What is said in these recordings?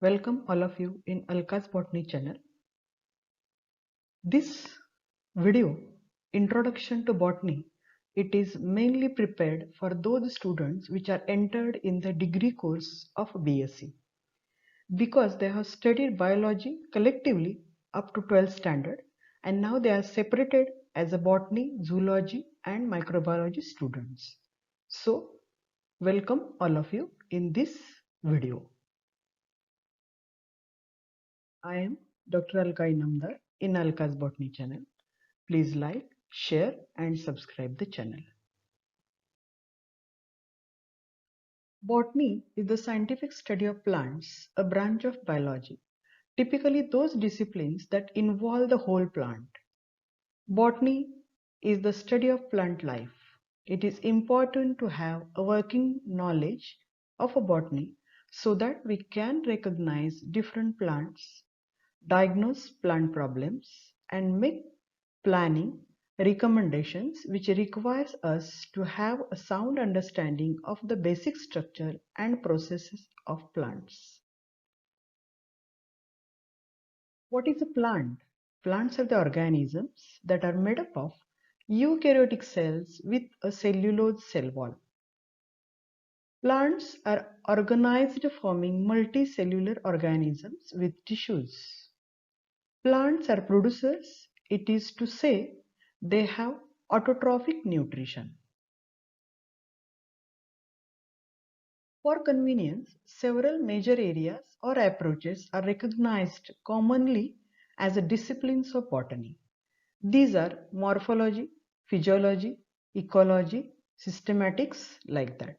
Welcome all of you in Alka's Botany channel. This video, Introduction to Botany, it is mainly prepared for those students which are entered in the degree course of BSc because they have studied biology collectively up to 12th standard and now they are separated as a botany, zoology and microbiology students. So, welcome all of you in this video. I am Dr. Alka Inamdar in Alka's Botany channel. Please like, share and subscribe the channel. Botany is the scientific study of plants, a branch of biology, typically those disciplines that involve the whole plant. Botany is the study of plant life. It is important to have a working knowledge of a botany so that we can recognize different plants, diagnose plant problems, and make planning recommendations which requires us to have a sound understanding of the basic structure and processes of plants. What is a plant? Plants are the organisms that are made up of eukaryotic cells with a cellulose cell wall. Plants are organized forming multicellular organisms with tissues. Plants are producers, it is to say, they have autotrophic nutrition. For convenience, several major areas or approaches are recognized commonly as disciplines of botany. These are morphology, physiology, ecology, systematics, like that.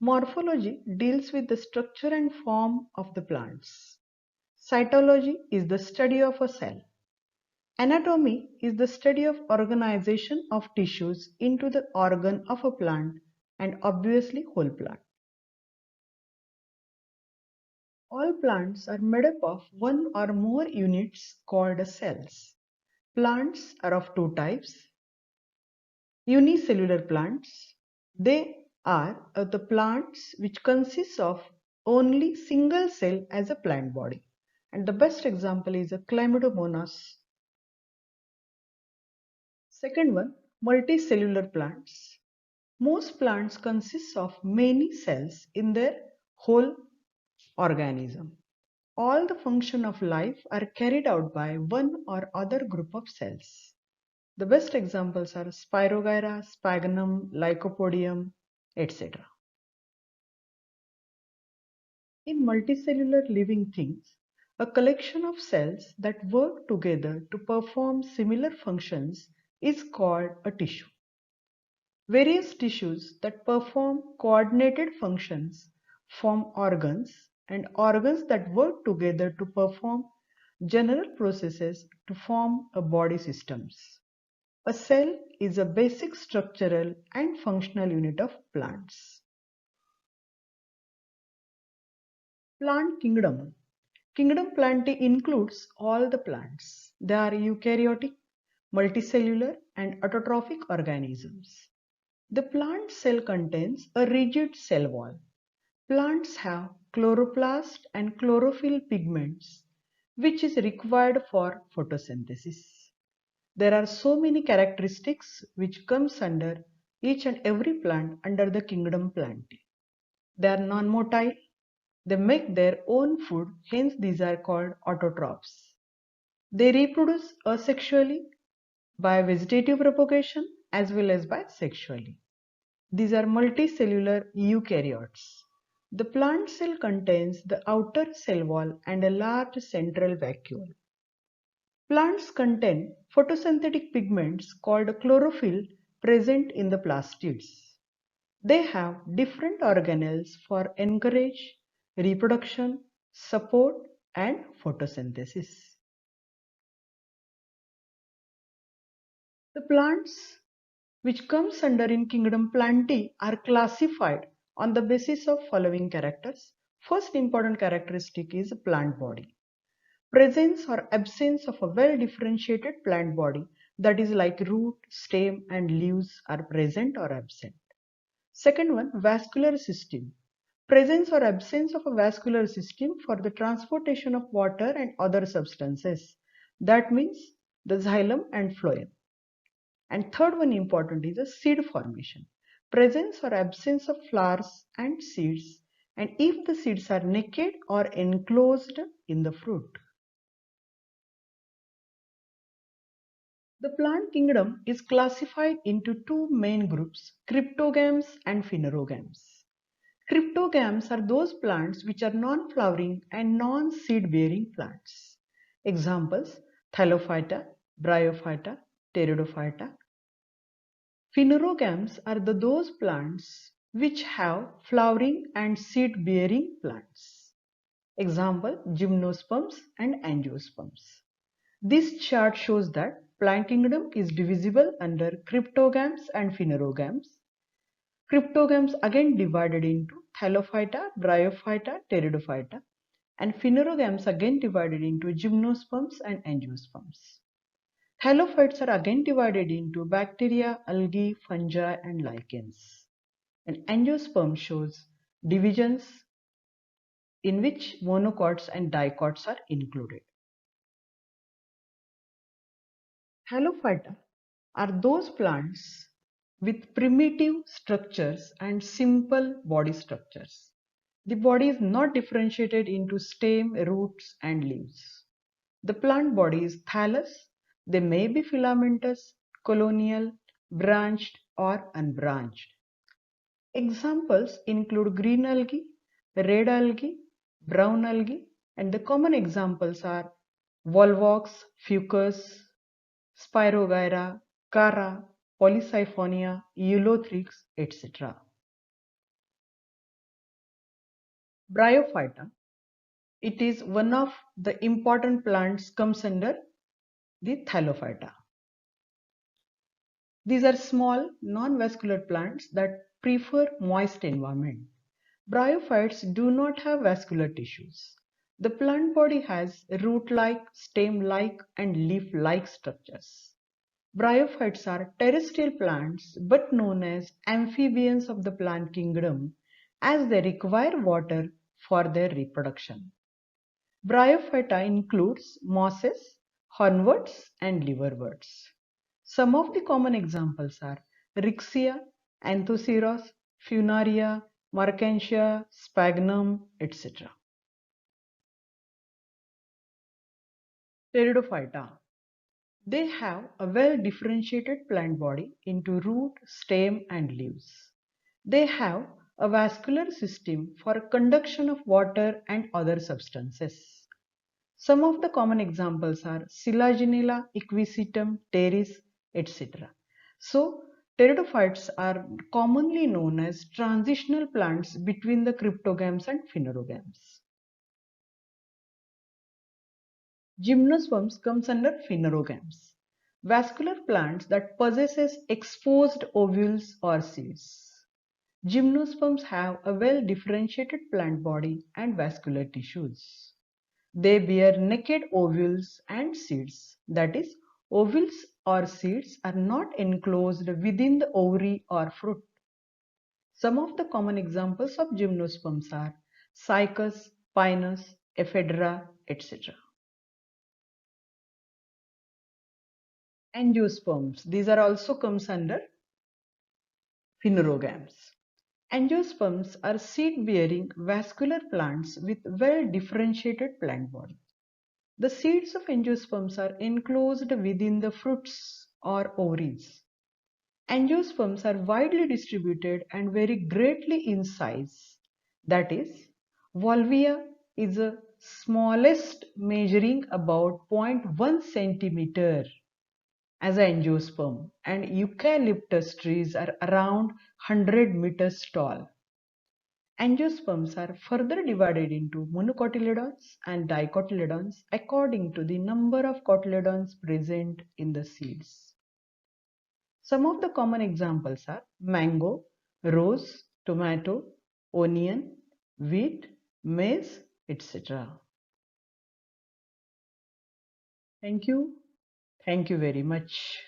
Morphology deals with the structure and form of the plants. Cytology is the study of a cell. Anatomy is the study of organization of tissues into the organ of a plant and obviously whole plant. All plants are made up of one or more units called cells. Plants are of two types. Unicellular plants. They are the plants which consist of only single cell as a plant body. And the best example is a Chlamydomonas. Second one, multicellular plants. Most plants consist of many cells in their whole organism. All the function of life are carried out by one or other group of cells. The best examples are Spirogyra, Sphagnum, Lycopodium, etc. In multicellular living things, a collection of cells that work together to perform similar functions is called a tissue. Various tissues that perform coordinated functions form organs, and organs that work together to perform general processes to form a body systems. A cell is a basic structural and functional unit of plants. Plant kingdom. Kingdom Plantae includes all the plants. They are eukaryotic, multicellular and autotrophic organisms. The plant cell contains a rigid cell wall. Plants have chloroplast and chlorophyll pigments, which is required for photosynthesis. There are so many characteristics which comes under each and every plant under the kingdom Plantae. They are non-motile. They make their own food, hence these are called autotrophs. They reproduce asexually by vegetative propagation as well as by sexually. These are multicellular eukaryotes. The plant cell contains the outer cell wall and a large central vacuole. Plants contain photosynthetic pigments called chlorophyll present in the plastids. They have different organelles for encourage reproduction, support and photosynthesis. The plants which comes under in kingdom Plantae are classified on the basis of following characters. First important characteristic is plant body. Presence or absence of a well differentiated plant body, that is like root, stem and leaves are present or absent. Second one, vascular system. Presence or absence of a vascular system for the transportation of water and other substances. That means the xylem and phloem. And third one important is the seed formation. Presence or absence of flowers and seeds, and if the seeds are naked or enclosed in the fruit. The plant kingdom is classified into two main groups, cryptogams and phanerogams. Cryptogams are those plants which are non-flowering and non-seed-bearing plants. Examples: Thallophyta, Bryophyta, Pteridophyta. Phanerogams are those plants which have flowering and seed-bearing plants. Example: Gymnosperms and Angiosperms. This chart shows that plant kingdom is divisible under cryptogams and phanerogams. Cryptogams again divided into Thallophyta, Bryophyta, Pteridophyta, and phanerogams again divided into Gymnosperms and Angiosperms. Thallophytes are again divided into bacteria, algae, fungi, and lichens. And Angiosperm shows divisions in which monocots and dicots are included. Thallophyta are those plants with primitive structures and simple body structures. The body is not differentiated into stem, roots, and leaves. The plant body is thallus. They may be filamentous, colonial, branched, or unbranched. Examples include green algae, red algae, brown algae, and the common examples are Volvox, Fucus, Spirogyra, Chara, Polysiphonia, Eulothrix, etc. Bryophyta. It is one of the important plants comes under the Thallophyta. These are small non-vascular plants that prefer moist environment. Bryophytes do not have vascular tissues. The plant body has root-like, stem-like, and leaf-like structures. Bryophytes are terrestrial plants but known as amphibians of the plant kingdom as they require water for their reproduction. Bryophyta includes mosses, hornworts, and liverworts. Some of the common examples are Rixia, Anthoceros, Funaria, Mercantia, Sphagnum, etc. Pteridophyta. They have a well-differentiated plant body into root, stem, and leaves. They have a vascular system for conduction of water and other substances. Some of the common examples are Selaginella, Equisetum, Pteris, etc. So, pteridophytes are commonly known as transitional plants between the cryptogams and phanerogams. Gymnosperms comes under phanerogams, vascular plants that possesses exposed ovules or seeds. Gymnosperms have a well-differentiated plant body and vascular tissues. They bear naked ovules and seeds. That is, ovules or seeds are not enclosed within the ovary or fruit. Some of the common examples of gymnosperms are Cycas, Pinus, Ephedra, etc. Angiosperms. These are also comes under phanerogams. Angiosperms are seed-bearing vascular plants with well-differentiated plant body. The seeds of angiosperms are enclosed within the fruits or ovaries. Angiosperms are widely distributed and vary greatly in size. That is, Volvia is the smallest, measuring about 0.1 centimeter as an angiosperm, and eucalyptus trees are around 100 meters tall. Angiosperms are further divided into monocotyledons and dicotyledons according to the number of cotyledons present in the seeds. Some of the common examples are mango, rose, tomato, onion, wheat, maize, etc. Thank you. Thank you very much.